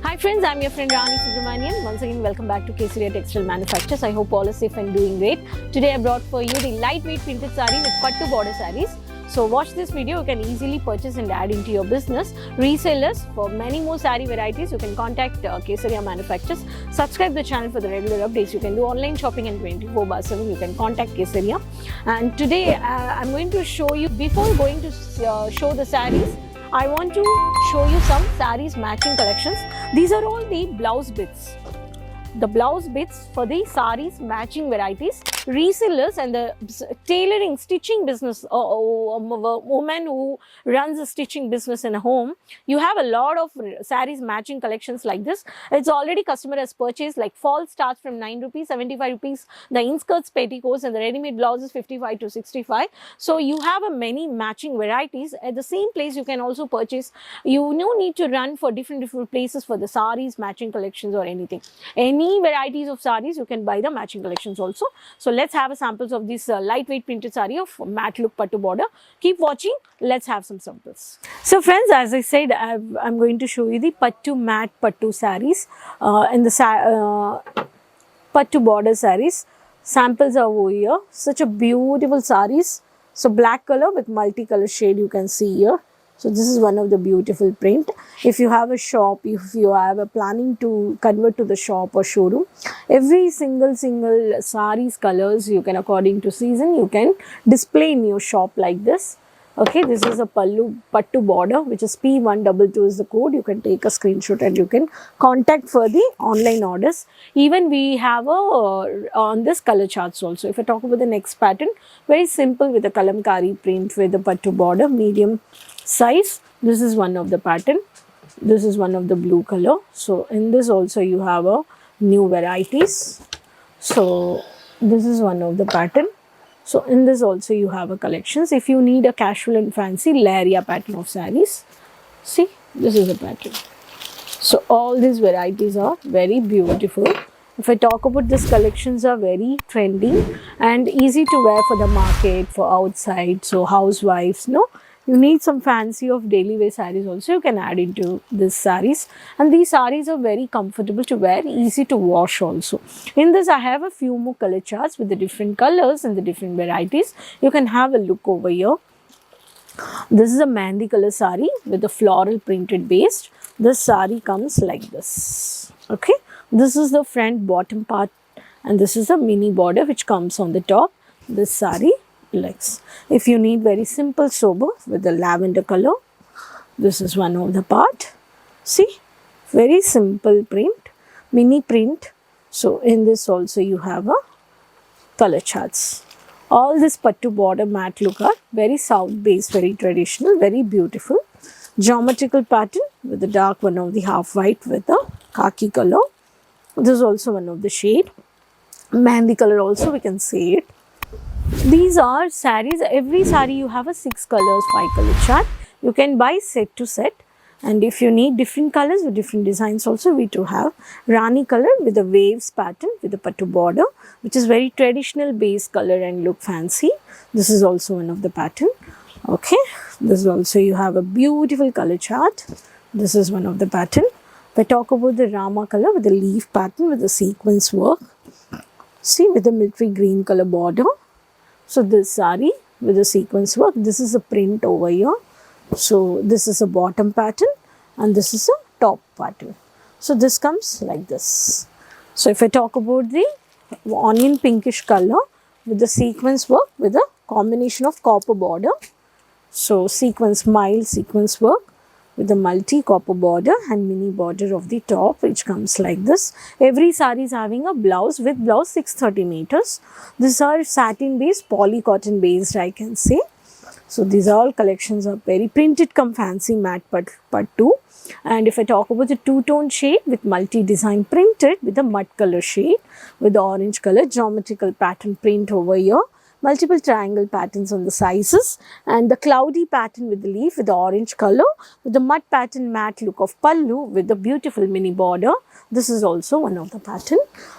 Hi friends, I'm your friend Rani Subramanian. Once again, welcome back to Kesaria Textile Manufacturers. I hope all are safe and doing great. Today I brought for you the lightweight printed saree with pattu border sarees. So watch this video, you can easily purchase and add into your business. Resellers, for many more saree varieties, you can contact Kesaria Manufacturers. Subscribe the channel for the regular updates. You can do online shopping and 24/7. You can contact Kesaria. And today I'm going to show you, before going to show the sarees, I want to show you some sarees matching collections. These are all the blouse bits. The blouse bits for the sarees matching varieties. Resellers and the tailoring, stitching business, woman who runs a stitching business in a home, you have a lot of sarees matching collections like this. It's already customer has purchased, like fall starts from 9 rupees, 75 rupees, the inskirts, petticoats and the ready-made blouses 55 to 65. So you have a many matching varieties. At the same place you can also purchase. You no need to run for different places for the sarees matching collections or anything. Any varieties of sarees you can buy the matching collections also. So let's have a samples of this lightweight printed saree of matte look pattu border. Keep watching, let's have some samples. So friends, as I said, I'm going to show you the matte pattu sarees in the pattu border sarees. Samples are over here. Such a beautiful sarees. So black color with multicolor shade you can see here. So this is one of the beautiful print. If you have a shop, if you have a planning to convert to the shop or showroom, every single sarees colors you can, according to season, you can display in your shop like this. Okay, this is a pattu border, which is P122 is the code. You can take a screenshot and you can contact for the online orders. Even we have a on this color charts also. If I talk about the next pattern, very simple with a kalamkari print with the pattu border, medium size. This is one of the pattern. This is one of the blue color. So in this also you have a new varieties. So this is one of the pattern. So in this also you have a collections. If you need a casual and fancy Laria pattern of sarees, see, this is a pattern. So all these varieties are very beautiful. If I talk about these collections are very trendy and easy to wear for the market, for outside. So housewives, no, you need some fancy of daily wear sarees also, you can add into these sarees. And these sarees are very comfortable to wear, easy to wash also. In this I have a few more color charts with the different colors and the different varieties. You can have a look over here. This is a mehndi color saree with a floral printed base. This saree comes like this. Okay, this is the front bottom part and this is a mini border which comes on the top. This saree legs. If you need very simple sober with the lavender color, this is one of the part. See, very simple print, mini print. So in this also you have a color charts. All this pattu border matte look are very south based, very traditional, very beautiful. Geometrical pattern with the dark one of the half white with the khaki color. This is also one of the shade. Mehndi color also we can see it. These are sarees. Every saree you have a 6 colors, 5 color chart. You can buy set to set. And if you need different colors with different designs also, we do have Rani color with the waves pattern with the pattu border, which is very traditional base color and look fancy. This is also one of the pattern. Okay, this also you have a beautiful color chart. This is one of the pattern. If I talk about the Rama color with the leaf pattern with the sequence work, see, with the military green color border. So this saree with the sequence work, this is a print over here. So this is a bottom pattern and this is a top pattern. So this comes like this. So if I talk about the onion pinkish color with the sequence work with a combination of copper border. So sequence, mild sequence work with the multi copper border and mini border of the top, which comes like this. Every saree is having a blouse with blouse 630 meters. These are satin based, poly cotton based, I can say. So these all collections are very printed come fancy matte pattu. And if I talk about the two-tone shade with multi-design printed with the mud color shade with the orange color geometrical pattern print over here multiple triangle patterns on the sizes, and the cloudy pattern with the leaf with the orange color, with the mud pattern matte look of pallu with the beautiful mini border. This is also one of the pattern.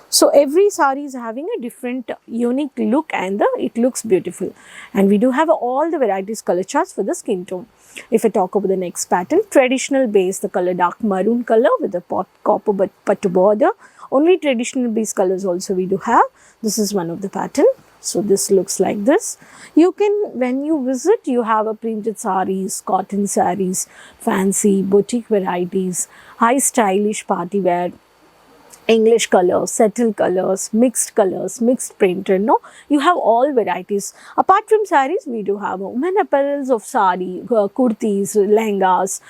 So every saree is having a different unique look, and it looks beautiful. And we do have all the varieties color charts for the skin tone. If I talk about the next pattern, traditional base, the color dark maroon color with the copper but pattu border. Only traditional base colors also we do have. This is one of the pattern. So this looks like this. You can, when you visit, you have a printed sarees, cotton sarees, fancy boutique varieties, high stylish party wear, English colors, settle colors, mixed printed, no? You have all varieties. Apart from sarees, we do have women apparels of saree, kurtis, lehengas,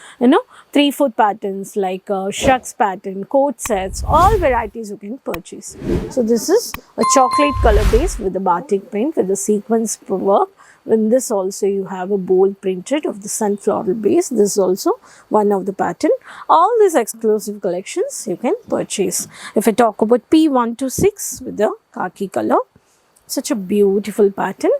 3/4 patterns like shrux pattern, coat sets, all varieties you can purchase. So this is a chocolate color base with the batik print with the sequence work. In this also you have a bold printed of the sunflower base. This is also one of the pattern. All these exclusive collections you can purchase. If I talk about P126 with the khaki color, such a beautiful pattern,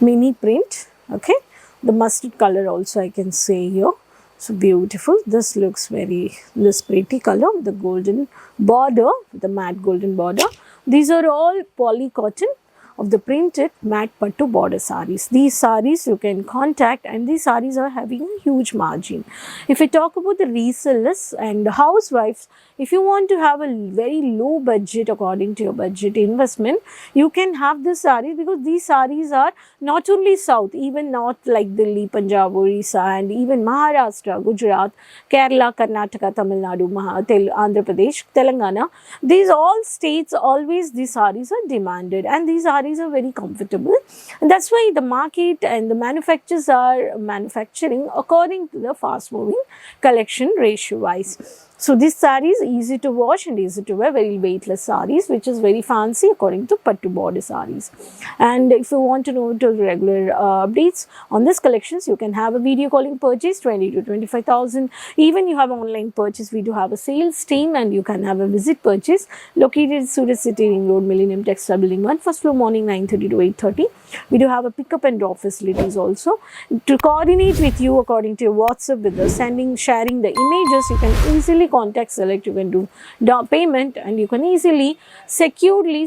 mini print, okay. The mustard color also I can say here. So beautiful. This looks this pretty color with the golden border, the matte golden border. These are all poly cotton of the printed matte pattu border sarees. These sarees you can contact, and these sarees are having a huge margin. If we talk about the resellers and the housewives, if you want to have a very low budget according to your budget investment, you can have this sarees, because these sarees are not only south, even north like Delhi, Punjab, Orissa, and even Maharashtra, Gujarat, Kerala, Karnataka, Tamil Nadu, Andhra Pradesh, Telangana. These all states, always these sarees are demanded, and these sarees are very comfortable, and that's why the market and the manufacturers are manufacturing according to the fast moving collection ratio wise. So this saree is easy to wash and easy to wear, very weightless sarees, which is very fancy according to pattu border sarees. And if you want to know the regular updates on this collections, you can have a video calling purchase 20 to 25,000. Even you have online purchase, we do have a sales team, and you can have a visit purchase located in Surat City Ring Road, Millennium Textile Building 1, first floor, morning 9:30 to 8:30. We do have a pickup and drop facilities also. To coordinate with you according to your WhatsApp with the sharing the images, you can easily contact Select. You can do down payment, and you can easily securely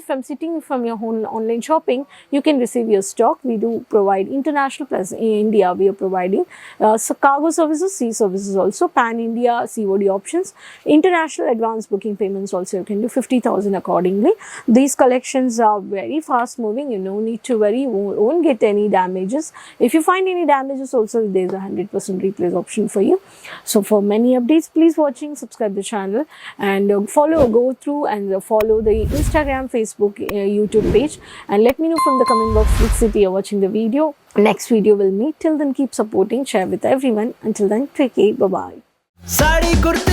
from your own online shopping, you can receive your stock. We do provide international plus in India. We are providing cargo services, sea services also, pan India COD options, international advance booking payments also. You can do 50,000 accordingly. These collections are very fast moving. You no need to worry. You won't get any damages. If you find any damages also, there's a 100% replace option for you. So for many updates, please watching, subscribe the channel, and go through and follow the Instagram, Facebook, YouTube page, and let me know from the comment box which city you're watching the video. Next video will meet. Till then, keep supporting, share with everyone. Until then, take care. Bye bye.